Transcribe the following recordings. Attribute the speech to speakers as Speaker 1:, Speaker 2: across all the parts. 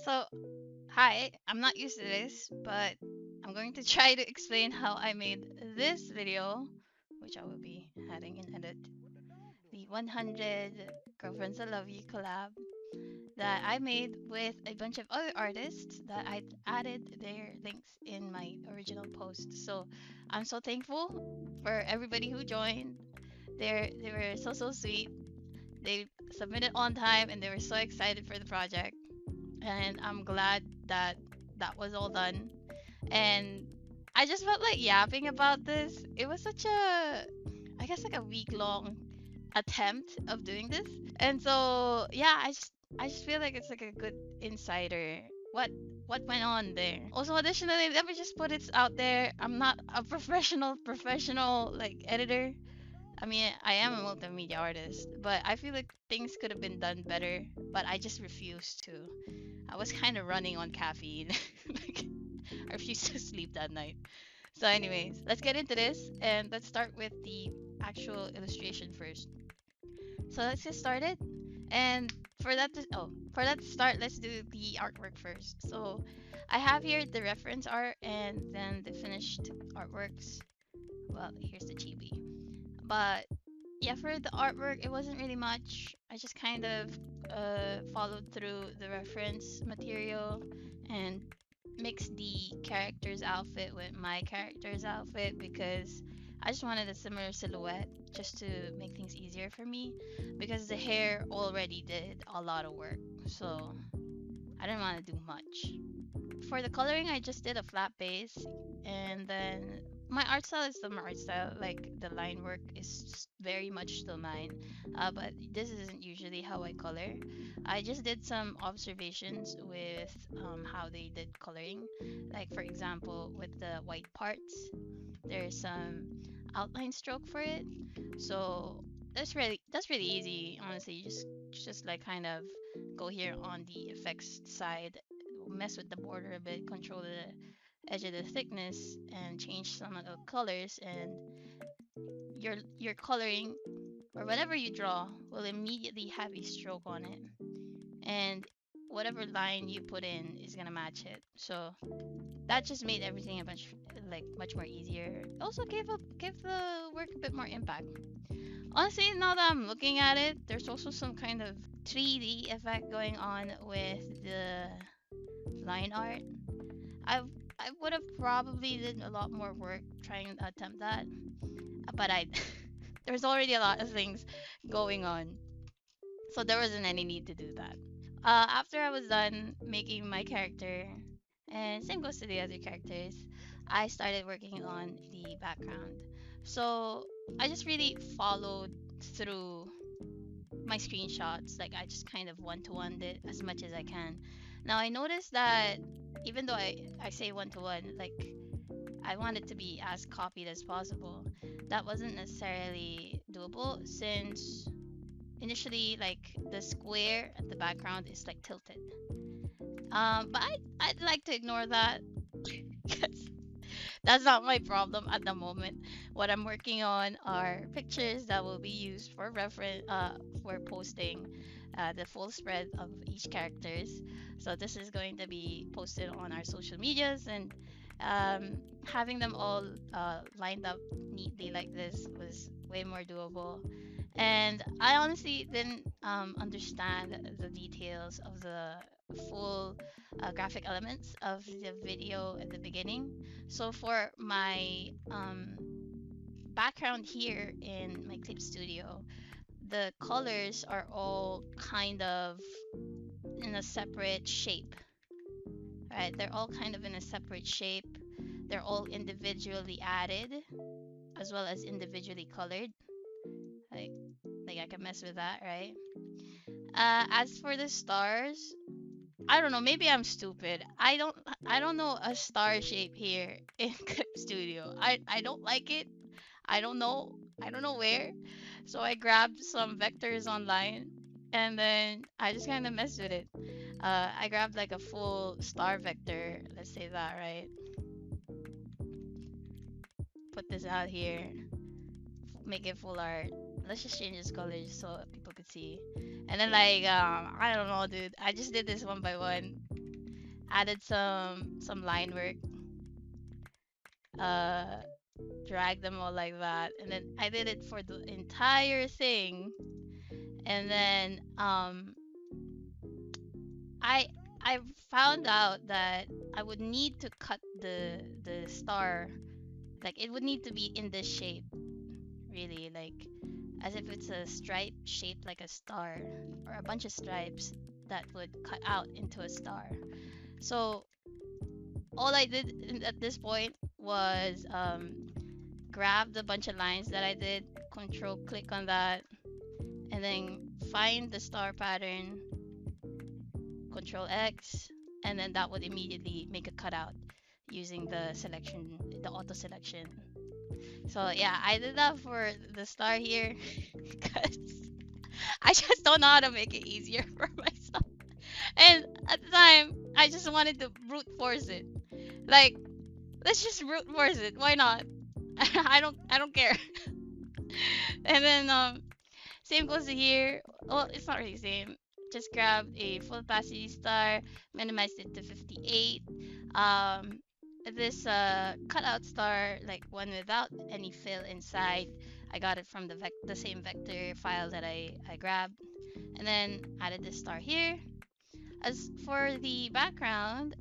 Speaker 1: So, hi, I'm not used to this, but I'm going to try to explain how I made this video, which I will be adding in edit, the 100 Girlfriends I Love You collab that I made with a bunch of other artists that I added their links in my original post. So, I'm so thankful for everybody who joined. They were so sweet. They submitted on time and they were so excited for the project, and I'm glad that that was all done. And I just felt like yapping about this. It was such a, I guess, like a week long attempt of doing this. And so yeah, I just feel like it's like a good insider. What went on there? Also, additionally, let me just put it out there. I'm not a professional like editor. I mean, I am a multimedia artist, but I feel like things could have been done better, but I just refused to. I was kind of running on caffeine. Like, I refused to sleep that night. So, anyways, let's get into this and let's start with the actual illustration first. So let's get started. And for that to start, let's do the artwork first. So I have here the reference art and then the finished artworks. Well, here's the chibi. But yeah, for the artwork, it wasn't really much. I just kind of followed through the reference material and mixed the character's outfit with my character's outfit because I just wanted a similar silhouette just to make things easier for me because the hair already did a lot of work. So I didn't want to do much. For the coloring, I just did a flat base, and then my art style is still my art style. Like the line work is very much still mine, but this isn't usually how I color. I just did some observations with how they did coloring. Like for example, with the white parts, there's some outline stroke for it. So that's really easy. Honestly, you just like kind of go here on the effects side, mess with the border a bit, control the edge of the thickness, and change some of the colors, and your coloring or whatever you draw will immediately have a stroke on it, and whatever line you put in is gonna match it. So that just made everything a much much more easier. Also gave the work a bit more impact. Honestly, now that I'm looking at it, there's also some kind of 3D effect going on with the line art. I I would have probably did a lot more work trying to attempt that, but I there's already a lot of things going on, so there wasn't any need to do that. After I was done making my character, and same goes to the other characters, I started working on the background. So I just really followed through my screenshots. Like I just kind of one to one it as much as I can. Now I noticed that even though I say one to one, like I want it to be as copied as possible. That wasn't necessarily doable since initially like the square at the background is like tilted. But I'd like to ignore that because that's not my problem at the moment. What I'm working on are pictures that will be used for reference for posting the full spread of each characters. So this is going to be posted on our social medias, and having them all lined up neatly like this was way more doable. And I honestly didn't understand the details of the full graphic elements of the video at the beginning. So for my background here in my clip studio, the colors are all kind of in a separate shape, right? They're all kind of in a separate shape. They're all individually added as well as individually colored. Like, like I can mess with that, right? As for the stars, I don't know. Maybe I'm stupid. I don't know a star shape here in Clip Studio. I don't like it. I don't know. I don't know where. So I grabbed some vectors online and then I just kind of messed with it. I grabbed like a full star vector. Let's say that, right? Put this out here. make it full art. Let's just change its colors so people could see. And then like I don't know, dude. I just did this one by one. Added some line work. Uh, Drag them all like that, and then I did it for the entire thing. And then I I found out that I would need to cut the star, like it would need to be in this shape, really, like as if it's a stripe shaped like a star, or a bunch of stripes that would cut out into a star. So all I did at this point was grab a bunch of lines that I did, control click on that, and then find the star pattern, control X, and then that would immediately make a cutout using the selection, the auto selection. So yeah, I did that for the star here because I just don't know how to make it easier for myself. And at the time, I just wanted to brute force it. Like, let's just brute force it. Why not? I don't care. And then same goes to here. Well, it's not really same. Just grabbed a full opacity star, minimized it to 58. Um, this cutout star, like one without any fill inside, I got it from the same vector file that I grabbed, and then added this star here. As for the background,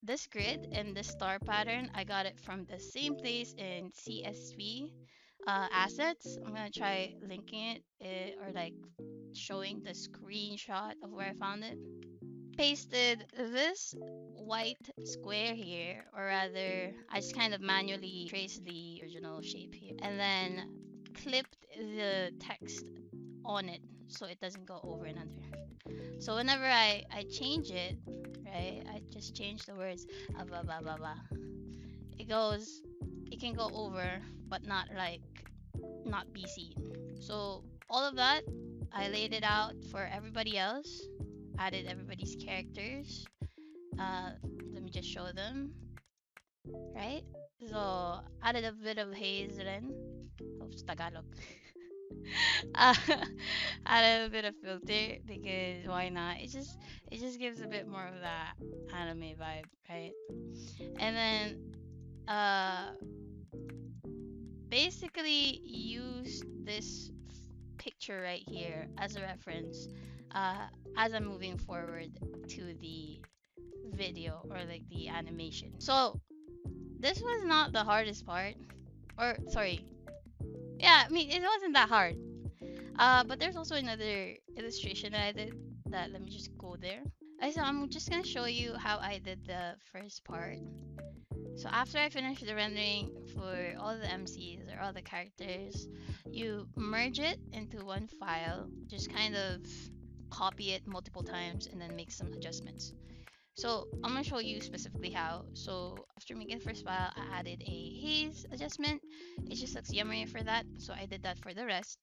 Speaker 1: this grid and this star pattern, I got it from the same place in CSV assets. I'm gonna try linking it, or like showing the screenshot of where I found it. Pasted this white square here, or rather, I just kind of manually traced the original shape here, and then clipped the text on it so it doesn't go over and under. So whenever I change it, right, I just change the words blah blah blah blah. It can go over, but not be seen. So all of that, I laid it out for everybody else, added everybody's characters. Let me just show them, right? So added a bit of haze then. Oops, Tagalog. uh, Added a bit of filter because why not? It just gives a bit more of that anime vibe, right? And then basically use this picture right here as a reference as I'm moving forward to the video, or like the animation. So this was not the hardest part, or sorry, yeah, I mean it wasn't that hard. But there's also another illustration that I did, that let me just go there. So I'm just gonna show you how I did the first part. So after I finished the rendering for all the MCs or all the characters, you merge it into one file, just kind of copy it multiple times and then make some adjustments. So I'm gonna show you specifically how. So after making the first file, I added a haze adjustment. It just looks yummy for that, so I did that for the rest.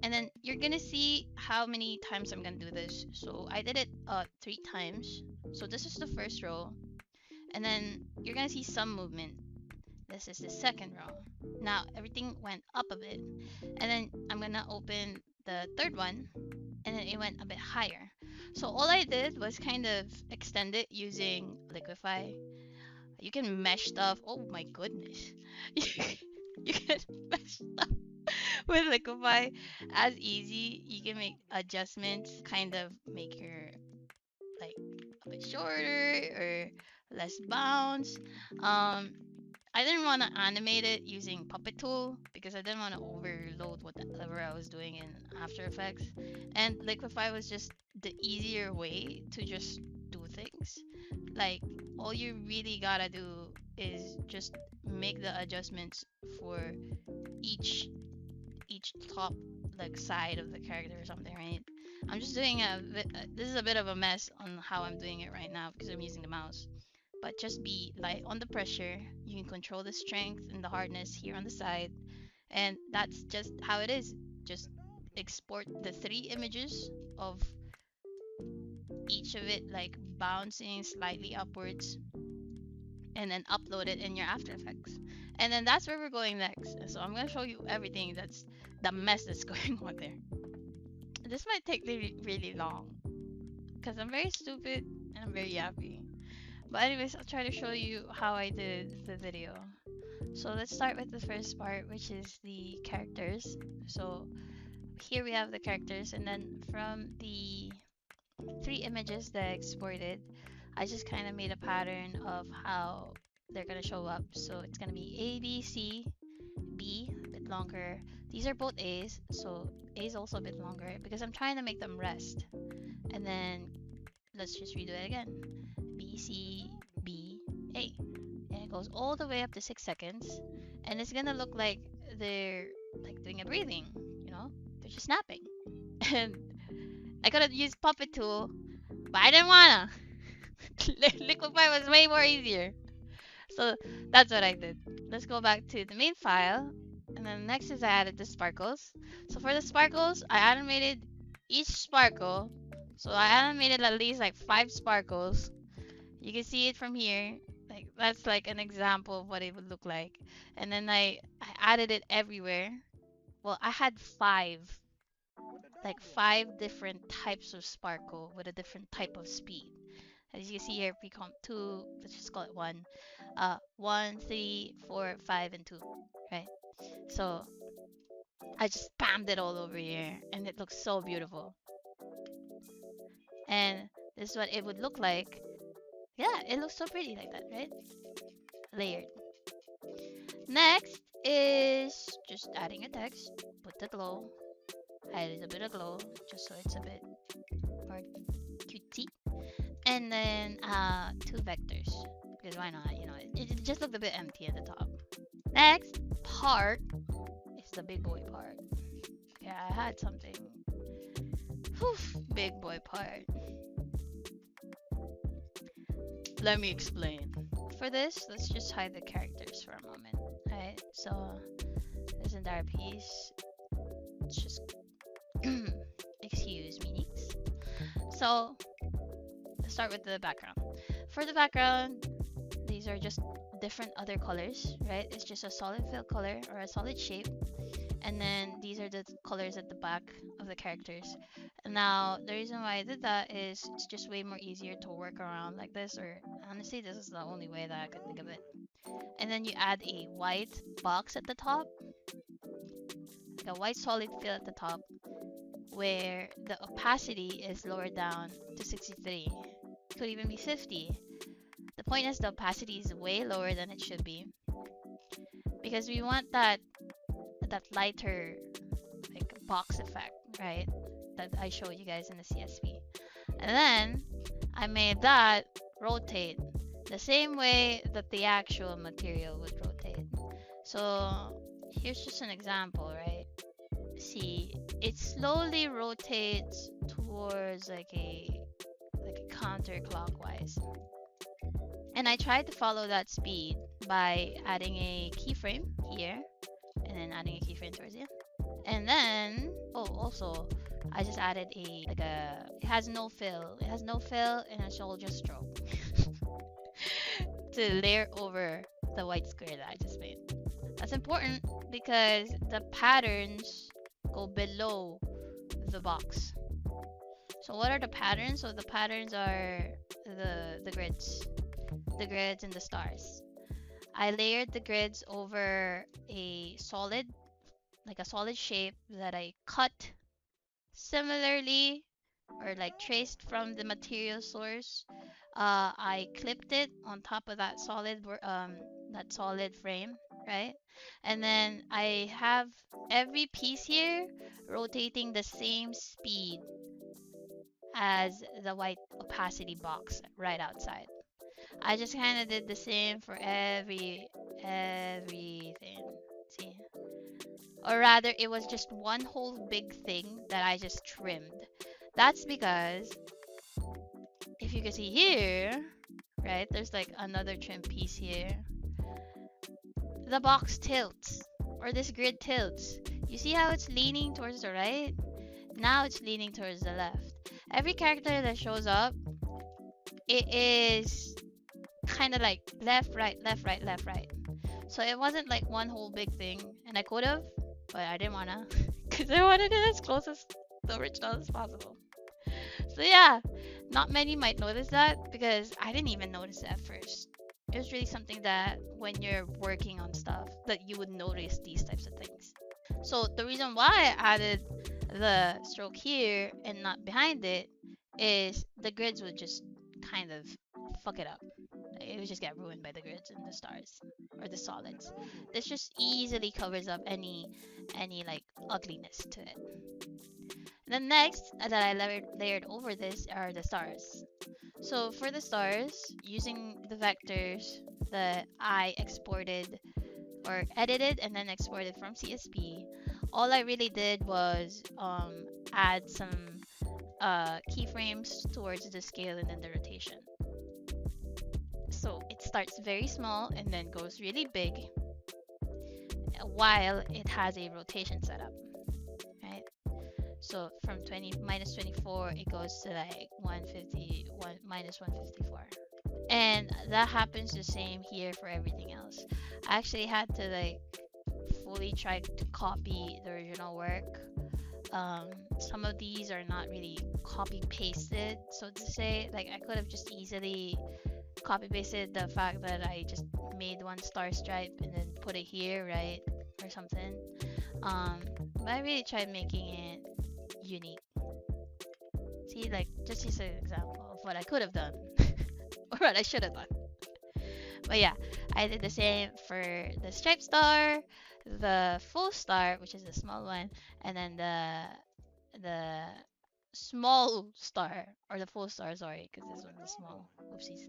Speaker 1: And then you're gonna see how many times I'm gonna do this. So I did it 3 times. So this is the first row, and then you're gonna see some movement. This is the second row. Now everything went up a bit, and then I'm gonna open the third one, and then it went a bit higher. So all I did was kind of extend it using Liquify. You can mesh stuff. Oh my goodness. You can mesh stuff with Liquify as easy. You can make adjustments, kind of make your like a bit shorter or less bounce. I didn't want to animate it using Puppet Tool because I didn't want to overload whatever I was doing in After Effects. And Liquify was just the easier way to just do things. Like, all you really gotta do is just make the adjustments for each top like side of the character or something, right? I'm just doing this is a bit of a mess on how I'm doing it right now because I'm using the mouse. But just be light on the pressure. You can control the strength and the hardness here on the side, and that's just how it is. Just export the 3 images of each of it like bouncing slightly upwards, and then upload it in your After Effects. And then that's where we're going next. So I'm gonna show you everything that's the mess that's going on there. This might take really, really long because I'm very stupid and I'm very yappy. But anyways, I'll try to show you how I did the video. So let's start with the first part, which is the characters. So here we have the characters, and then from the 3 images that I exported, I just kind of made a pattern of how they're gonna show up. So it's gonna be A, B, C, B, a bit longer. These are both A's, so A is also a bit longer because I'm trying to make them rest. And then let's just redo it again. B, C, B, A. And it goes all the way up to 6 seconds. And it's gonna look like they're like doing a breathing, you know? They're just snapping. And I could have used Puppet Tool, but I didn't wanna. Liquify was way more easier. So that's what I did. Let's go back to the main file. And then next is I added the sparkles. So for the sparkles, I animated each sparkle. So I animated at least like 5 sparkles. You can see it from here. Like that's like an example of what it would look like. And then I added it everywhere. Well, I had 5. Like 5 different types of sparkle with a different type of speed. As you can see here, pre-comp 2, let's just call it 1. 1, 3, 4, 5, and 2, right? So I just spammed it all over here, and it looks so beautiful. And this is what it would look like. Yeah, it looks so pretty like that, right? Layered. Next is just adding a text. Put the glow. Add a little bit of glow, just so it's a bit more cutesy. And then 2 vectors, because why not? You know, it just looked a bit empty at the top. Next part is the big boy part. Yeah, I had something. Whew, big boy part. Let me explain. For this, let's just hide the characters for a moment. Alright, so this entire piece, let's just excuse me. So let's start with the background. For the background, these are just different other colors, right? It's just a solid fill color or a solid shape. And then these are the colors at the back of the characters. And now the reason why I did that is it's just way more easier to work around like this, or honestly this is the only way that I could think of it. And then you add a white box at the top, like a white solid fill at the top, where the opacity is lowered down to 63. Could even be 50. The point is the opacity is way lower than it should be, because we want that lighter like box effect, right? That I showed you guys in the CSV. And then I made that rotate the same way that the actual material would rotate. So here's just an example, right? See, it slowly rotates towards like a counterclockwise. And I tried to follow that speed by adding a keyframe here, and then adding a keyframe towards the end. And then, oh, also, I just added it has no fill. It has no fill and a shoulder stroke to layer over the white square that I just made. That's important because the patterns go below the box. So what are the patterns? So the patterns are the grids. The grids and the stars. I layered the grids over a solid shape that I cut similarly, or like traced from the material source. I clipped it on top of that solid frame, right? And then I have every piece here rotating the same speed as the white opacity box right outside. I just kind of did the same for everything. See? Or rather, it was just one whole big thing that I just trimmed. That's because if you can see here, right, there's like another trim piece here. The box tilts, or this grid tilts. You see how it's leaning towards the right? Now it's leaning towards the left. Every character that shows up, it is kind of like left, right, left, right, left, right. So it wasn't like one whole big thing, and I could have, but I didn't wanna, because I wanted it as close as the original as possible. So yeah, not many might notice that because I didn't even notice it at first. It was really something that when you're working on stuff that you would notice these types of things. So the reason why I added the stroke here and not behind it is the grids would just kind of fuck it up. It would just get ruined by the grids and the stars or the solids. This just easily covers up any like ugliness to it. The next that I layered over this are the stars. So for the stars, using the vectors that I exported or edited and then exported from CSP, all I really did was add some keyframes towards the scale and then the rotation. So it starts very small and then goes really big while it has a rotation setup, right? So from 20 minus 24, it goes to like 150, minus 154. And that happens the same here for everything else. I actually had to like fully try to copy the original work. Some of these are not really copy pasted, so to say. Like I could have just easily copy pasted the fact that I just made one star stripe and then put it here, right? Or something. But I really tried making it unique. See, like, just as an example of what I could have done or what I should have done. But yeah, I did the same for the stripe star, the full star, which is the small one, and then the small star or the full star, sorry, because this one's small. Oopsies.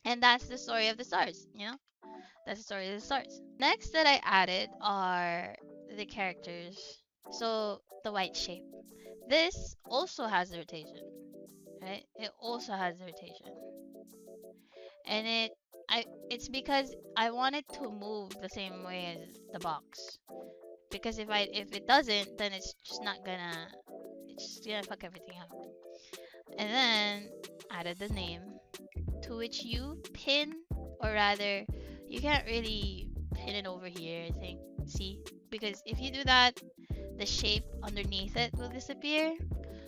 Speaker 1: And that's the story of the stars, you know? That's the story of the stars. Next that I added are the characters. So the white shape. This also has the rotation, right? It also has the rotation. And it's because I want it to move the same way as the box. Because if it doesn't, then it's just gonna fuck everything up. And then added the name, to which you pin, or rather, you can't really pin it over here, I think. See? Because if you do that, the shape underneath it will disappear.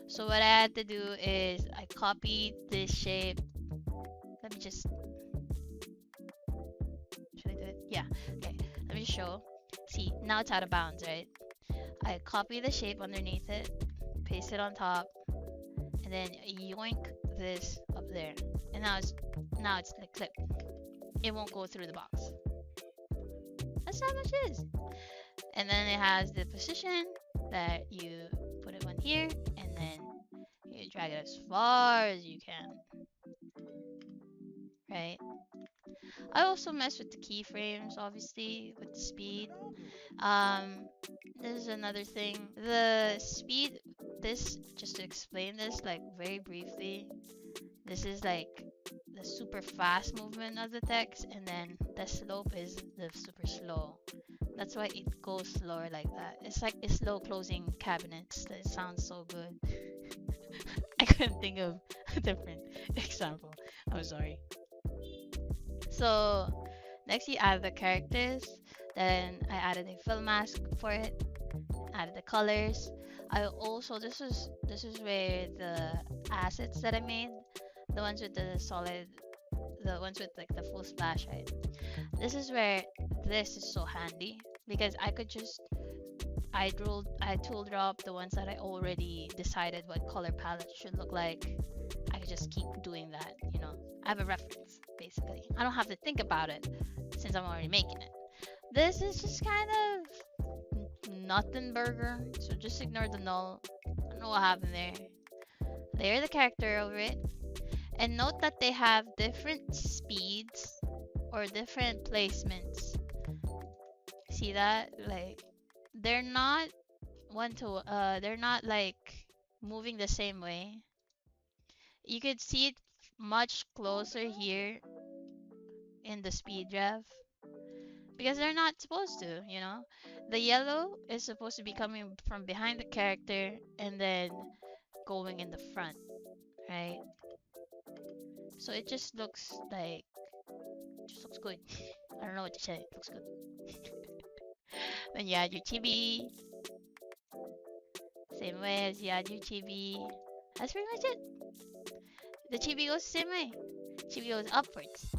Speaker 1: So what I had to do is I copied this shape. Let me just... Should I do it? Yeah. Okay. Let me just show. See, now it's out of bounds, right? I copy the shape underneath it, paste it on top, and then yoink this up there. And now it's like clipped. It won't go through the box. That's how much it is. And then it has the position that you put it on here, and then you drag it as far as you can. Right? I also mess with the keyframes, obviously, with the speed. This is another thing. The speed, just to explain this, like, very briefly, this is like the super fast movement of the text, and then the slope is the super slow. That's why it goes slower like that. It's like a slow closing cabinets. That sounds so good. I couldn't think of a different example. I'm sorry. So next you add the characters. Then I added a fill mask for it. Added the colors. I also this is where the assets that I made, the ones with the solid, the ones with like the full splash, right? This is where this is so handy because I could just I tool drop the ones that I already decided what color palette should look like. I could just keep doing that, you know. I have a reference basically. I don't have to think about it since I'm already making it. This is just kind of nothing burger, so just ignore the null. I don't know what happened there. Layer the character over it. And note that they have different speeds or different placements. See that? Like they're not they're not like moving the same way. You could see it much closer here in the speed graph because they're not supposed to, you know. The yellow is supposed to be coming from behind the character and then going in the front, right? So it just looks like, good. I don't know what to say. It looks good. Then you add your chibi, same way as you add your chibi. That's pretty much it. The chibi goes the same way. Chibi goes upwards.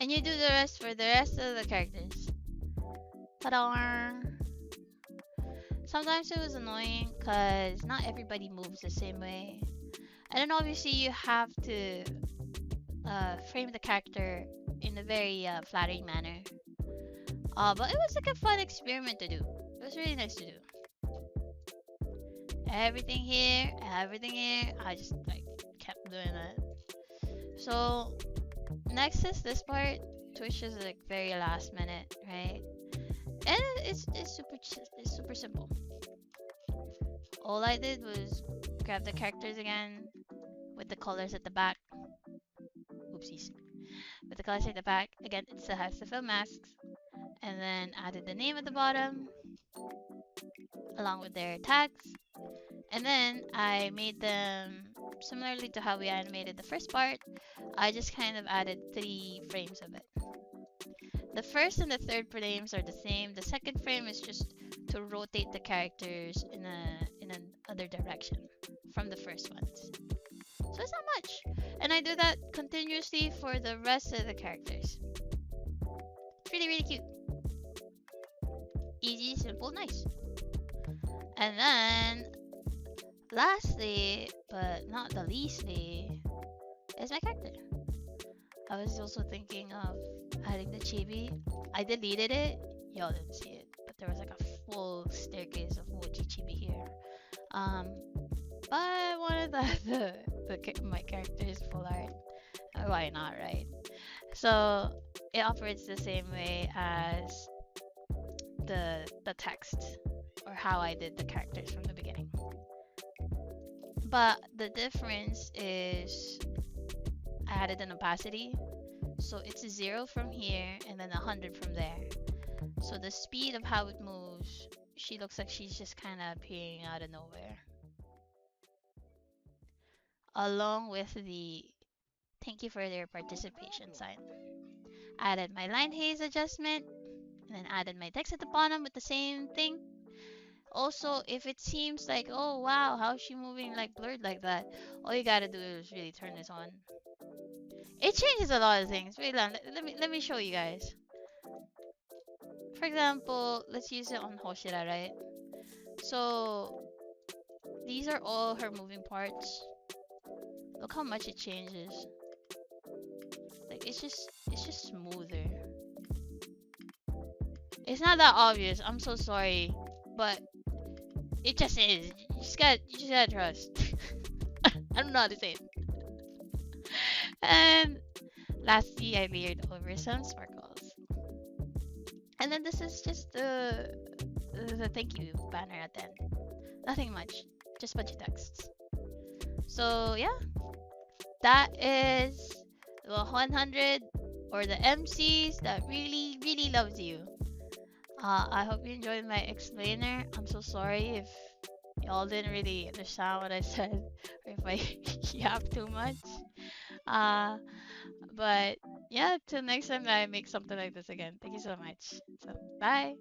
Speaker 1: And you do the rest for the rest of the characters. Ta-da! Sometimes it was annoying because not everybody moves the same way. And then obviously you have to frame the character in a very flattering manner. But it was like a fun experiment to do. It was really nice to do. Everything here, I just like kept doing that. So next is this part, which is like very last minute, right? And it's super simple. All I did was grab the characters again with the colors at the back. Oopsies. With the colors at the back, again, it still has the fill masks, and then added the name at the bottom along with their tags. And then I made them similarly to how we animated the first part. I just kind of added 3 frames of it. The first and the third frames are the same. The second frame is just to rotate the characters in another direction from the first ones. So it's not much. And I do that continuously for the rest of the characters. It's really, really cute. Easy, simple, nice. And then, lastly, but not the leastly, is my character. I was also thinking of adding the chibi. I deleted it. Y'all didn't see it, but there was like a full staircase of Mochi chibi here. But I wanted my character's full art. Why not, right? So it operates the same way as the text, or how I did the characters from the beginning. But the difference is I added an opacity. So it's a 0 from here and then 100 from there. So the speed of how it moves, she looks like she's just kind of appearing out of nowhere. Along with the thank you for your participation sign. Added my line haze adjustment, and then added my text at the bottom with the same thing. Also, if it seems like, oh wow, how's she moving like blurred like that? All you gotta do is really turn this on. It changes a lot of things. Wait, let me show you guys. For example, let's use it on Hoshira, right? So these are all her moving parts. Look how much it changes. Like it's just smoother. It's not that obvious. I'm so sorry, but it just is. You just gotta trust. I don't know how to say it. And lastly, I layered over some sparkles. And then this is just the thank you banner at the end. Nothing much, just a bunch of texts. So yeah, that is the 100 or the MCs that really, really loves you. I hope you enjoyed my explainer. I'm so sorry if y'all didn't really understand what I said, or if I yapped too much. But yeah, till next time that I make something like this again. Thank you so much. So bye.